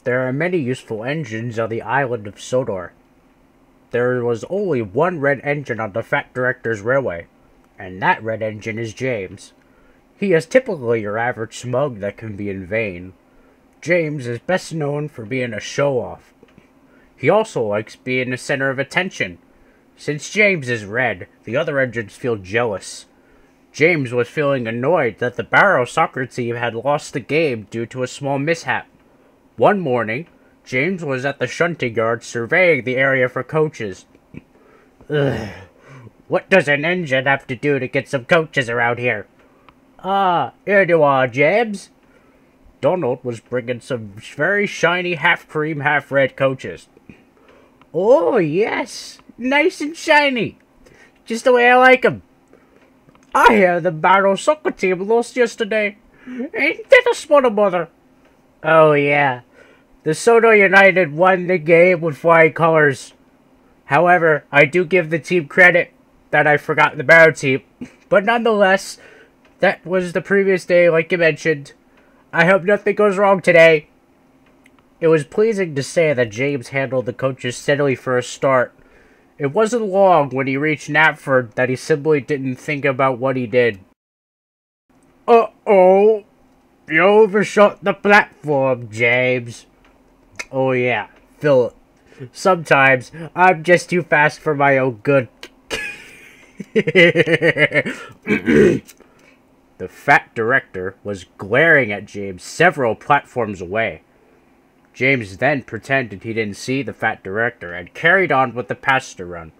There are many useful engines on the island of Sodor. There was only one red engine on the Fat Director's railway, and that red engine is James. He is typically your average smug that can be in vain. James is best known for being a show-off. He also likes being the center of attention. Since James is red, the other engines feel jealous. James was feeling annoyed that the Barrow soccer team had lost the game due to a small mishap. One morning, James was at the shunting yard surveying the area for coaches. Ugh. What does an engine have to do to get some coaches around here? Ah, here you are, James. Donald was bringing some very shiny half-cream, half-red coaches. Oh, yes. Nice and shiny. Just the way I like 'em. I hear the Barrow soccer team lost yesterday. Ain't that a small mother? Oh, yeah. The Sodor United won the game with flying colors. However, I do give the team credit that I forgot the Barrow team. But nonetheless, that was the previous day, like you mentioned. I hope nothing goes wrong today. It was pleasing to say that James handled the coaches steadily for a start. It wasn't long when he reached Knapford that he simply didn't think about what he did. Uh-oh! You overshot the platform, James. Oh yeah, Philip. Sometimes I'm just too fast for my own good. The Fat Director was glaring at James several platforms away. James then pretended he didn't see the Fat Director and carried on with the passenger run.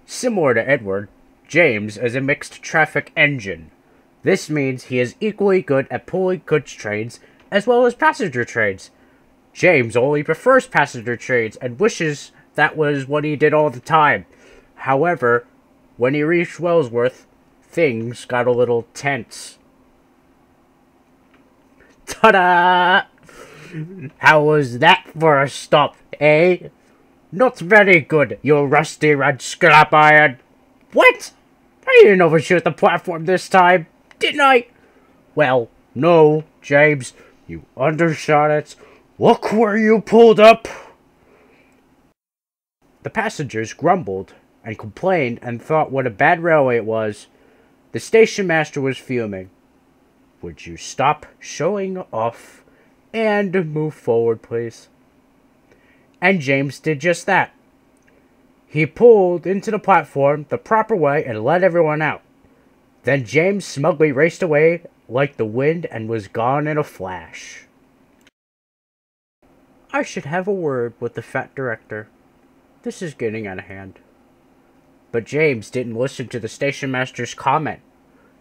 Similar to Edward, James is a mixed traffic engine. This means he is equally good at pulling goods trains as well as passenger trains. James only prefers passenger trains and wishes that was what he did all the time. However, when he reached Wellsworth, things got a little tense. Ta-da! How was that for a stop, eh? Not very good, you rusty red scrap iron. What? I didn't overshoot the platform this time, didn't I? Well, no, James, you undershot it. Look where you pulled up. The passengers grumbled and complained and thought what a bad railway it was. The station master was fuming. Would you stop showing off and move forward, please? And James did just that. He pulled into the platform the proper way and let everyone out. Then James smugly raced away like the wind and was gone in a flash. I should have a word with the Fat Director. This is getting out of hand. But James didn't listen to the station master's comment.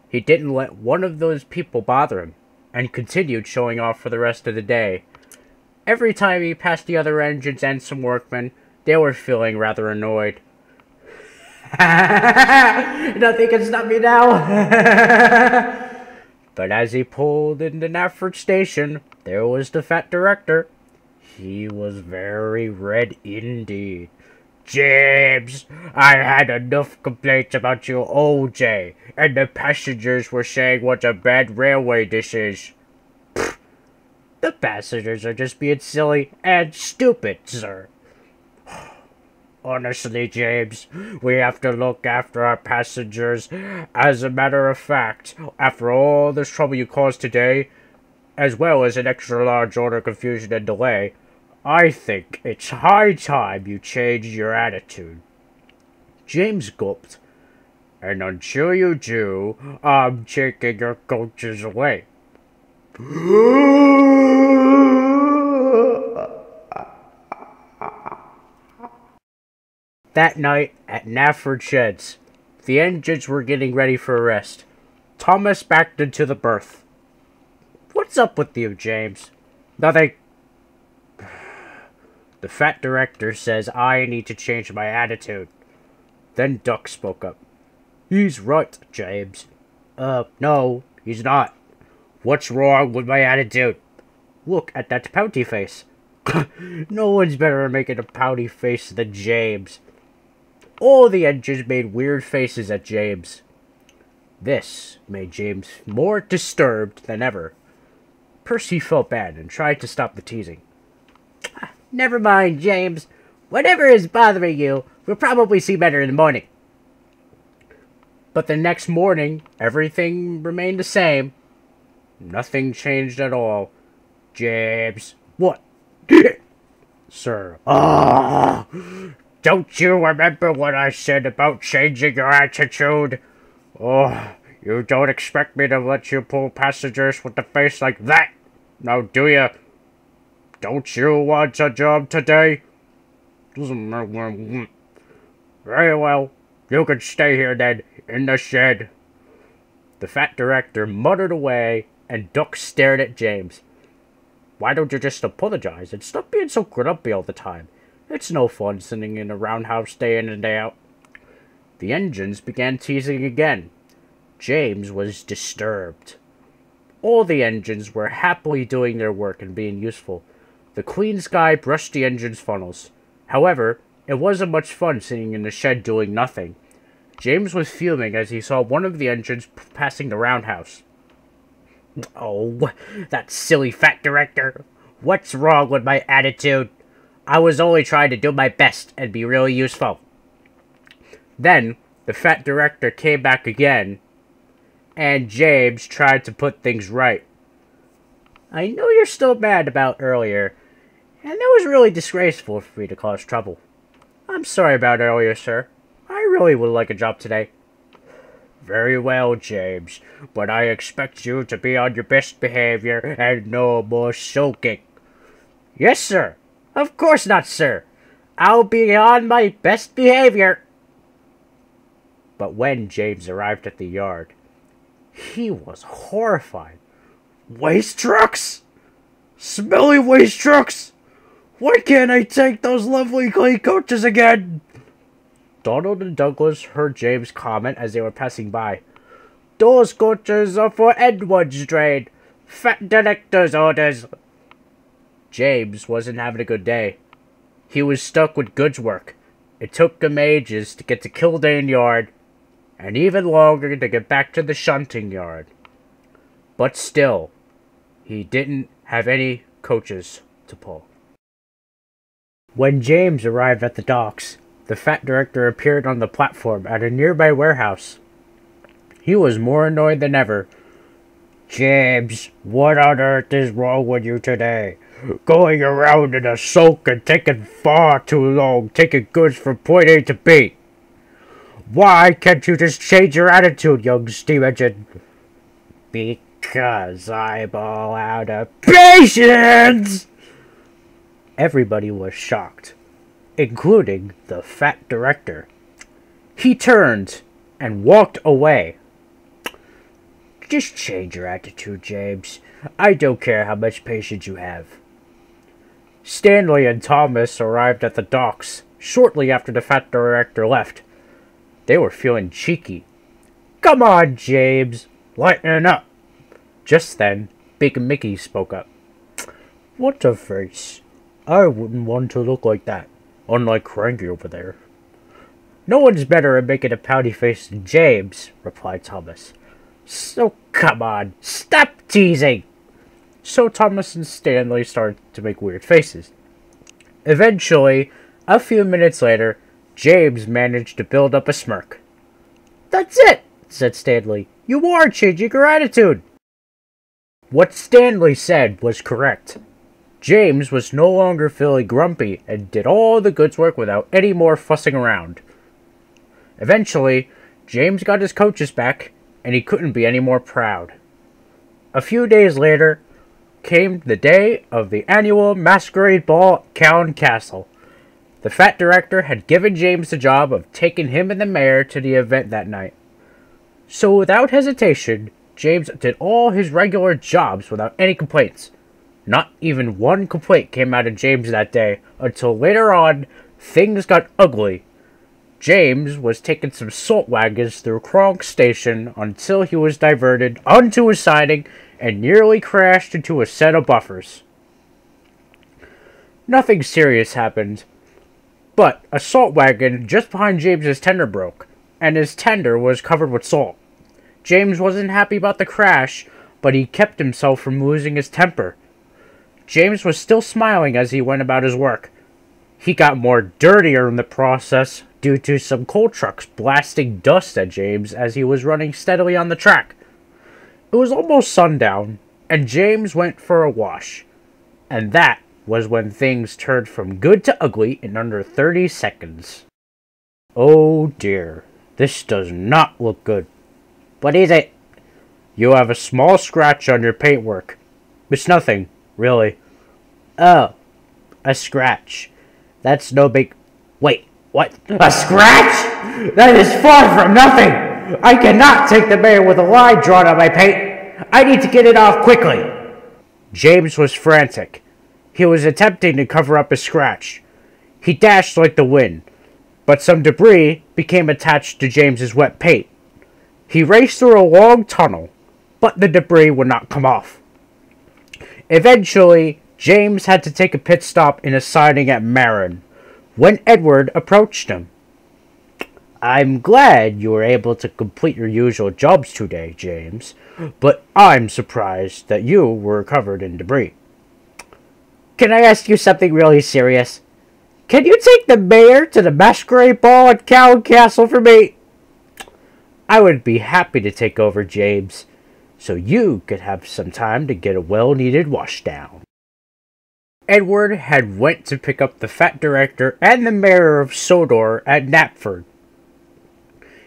He didn't let one of those people bother him, and continued showing off for the rest of the day. Every time he passed the other engines and some workmen, they were feeling rather annoyed. Nothing can stop me now. But as he pulled into Knapford Station, there was the Fat Director. He was very red indeed. James, I had enough complaints about you all day, and the passengers were saying what a bad railway this is. Pfft, the passengers are just being silly and stupid, sir. Honestly, James, we have to look after our passengers. As a matter of fact, after all this trouble you caused today, as well as an extra large order confusion and delay, I think it's high time you changed your attitude. James gulped. And until you do, I'm taking your coaches away. That night at Knapford Sheds, the engines were getting ready for a rest. Thomas backed into the berth. What's up with you, James? Nothing. The Fat Director says I need to change my attitude. Then Duck spoke up. He's right, James. No, he's not. What's wrong with my attitude? Look at that pouty face. No one's better at making a pouty face than James. All the engines made weird faces at James. This made James more disturbed than ever. Percy felt bad and tried to stop the teasing. Never mind, James. Whatever is bothering you, we'll probably see better in the morning. But the next morning, everything remained the same. Nothing changed at all. James. What? Sir. Ah! Don't you remember what I said about changing your attitude? Oh, you don't expect me to let you pull passengers with a face like that, now do you? Don't you want a job today? Very well, you can stay here then, in the shed. The fat director muttered away, and Duck stared at James. Why don't you just apologize and stop being so grumpy all the time? It's no fun sitting in a roundhouse day in and day out. The engines began teasing again. James was disturbed. All the engines were happily doing their work and being useful. The clean sky brushed the engine's funnels. However, it wasn't much fun sitting in the shed doing nothing. James was fuming as he saw one of the engines passing the roundhouse. Oh, that silly fat director. What's wrong with my attitude? I was only trying to do my best and be really useful. Then, the fat director came back again, and James tried to put things right. I know you're still mad about earlier, and that was really disgraceful for me to cause trouble. I'm sorry about earlier, sir. I really would like a job today. Very well, James, but I expect you to be on your best behavior and no more sulking. Yes, sir. Of course not, sir. I'll be on my best behavior. But when James arrived at the yard, he was horrified. Waste trucks? Smelly waste trucks? Why can't I take those lovely clean coaches again? Donald and Douglas heard James comment as they were passing by. Those coaches are for Edward's trade. Fat director's orders. James wasn't having a good day. He was stuck with goods work. It took him ages to get to Kildane Yard, and even longer to get back to the shunting yard. But still, he didn't have any coaches to pull. When James arrived at the docks, the fat director appeared on the platform at a nearby warehouse. He was more annoyed than ever. James, what on earth is wrong with you today? Going around in a sulk and taking far too long, taking goods from point A to B. Why can't you just change your attitude, young steam engine? Because I'm all out of patience! Everybody was shocked, including the fat director. He turned and walked away. Just change your attitude, James. I don't care how much patience you have. Stanley and Thomas arrived at the docks shortly after the fat director left. They were feeling cheeky. Come on, James. Lighten up. Just then, Big Mickey spoke up. What a face. I wouldn't want to look like that, unlike Cranky over there. No one's better at making a pouty face than James, replied Thomas. So come on, stop teasing. So Thomas and Stanley started to make weird faces. Eventually, a few minutes later, James managed to build up a smirk. That's it, said Stanley. You are changing your attitude. What Stanley said was correct. James was no longer feeling grumpy and did all the goods work without any more fussing around. Eventually, James got his coaches back, and he couldn't be any more proud. A few days later came the day of the annual masquerade ball at Cowan Castle. The fat director had given James the job of taking him and the mayor to the event that night. So without hesitation, James did all his regular jobs without any complaints. Not even one complaint came out of James that day, until later on, things got ugly. James was taking some salt wagons through Kronk Station until he was diverted onto a siding and nearly crashed into a set of buffers. Nothing serious happened, but a salt wagon just behind James's tender broke, and his tender was covered with salt. James wasn't happy about the crash, but he kept himself from losing his temper. James was still smiling as he went about his work. He got more dirtier in the process due to some coal trucks blasting dust at James as he was running steadily on the track. It was almost sundown, and James went for a wash. And that was when things turned from good to ugly in under 30 seconds. Oh dear, this does not look good. What is it? You have a small scratch on your paintwork. It's nothing, really. Oh, a scratch. That's no big... Wait, what? A scratch? That is far from nothing! I cannot take the mayor with a line drawn on my paint. I need to get it off quickly. James was frantic. He was attempting to cover up his scratch. He dashed like the wind, but some debris became attached to James's wet paint. He raced through a long tunnel, but the debris would not come off. Eventually, James had to take a pit stop in a siding at Marin, when Edward approached him. I'm glad you were able to complete your usual jobs today, James, but I'm surprised that you were covered in debris. Can I ask you something really serious? Can you take the mayor to the masquerade ball at Cowan Castle for me? I would be happy to take over, James, so you could have some time to get a well-needed washdown. Edward had went to pick up the fat director and the mayor of Sodor at Knapford.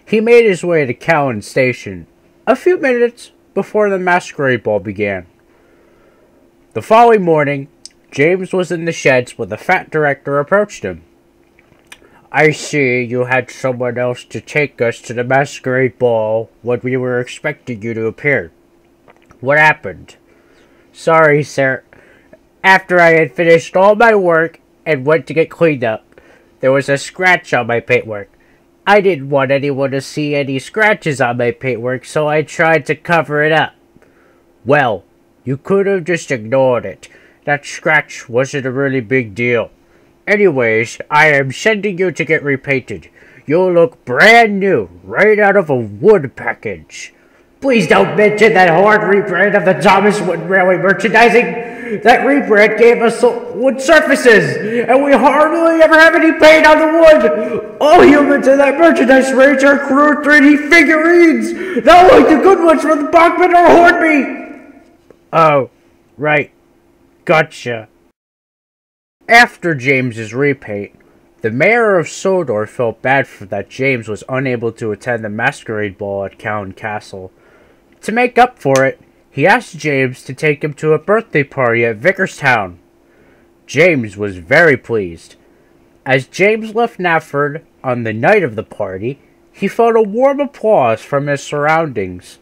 He made his way to Cowan Station a few minutes before the masquerade ball began. The following morning, James was in the sheds when the fat director approached him. I see you had someone else to take us to the masquerade ball when we were expecting you to appear. What happened? Sorry, sir. After I had finished all my work and went to get cleaned up, there was a scratch on my paintwork. I didn't want anyone to see any scratches on my paintwork, so I tried to cover it up. Well, you could have just ignored it. That scratch wasn't a really big deal. Anyways, I am sending you to get repainted. You'll look brand new, right out of a wood package. Please don't mention that horrid rebrand of the Thomas Wood Railway merchandising. That rebrand gave us wood surfaces, and we hardly ever have any paint on the wood. All humans in that merchandise range are crude 3D figurines, not like the good ones from the Bachman or Hornby. Oh, right. Gotcha. After James's repaint, the mayor of Sodor felt bad for that James was unable to attend the masquerade ball at Cowan Castle. To make up for it, he asked James to take him to a birthday party at Vickerstown. James was very pleased. As James left Knapford on the night of the party, he felt a warm applause from his surroundings.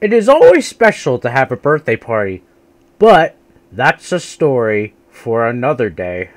It is always special to have a birthday party, but that's a story for another day.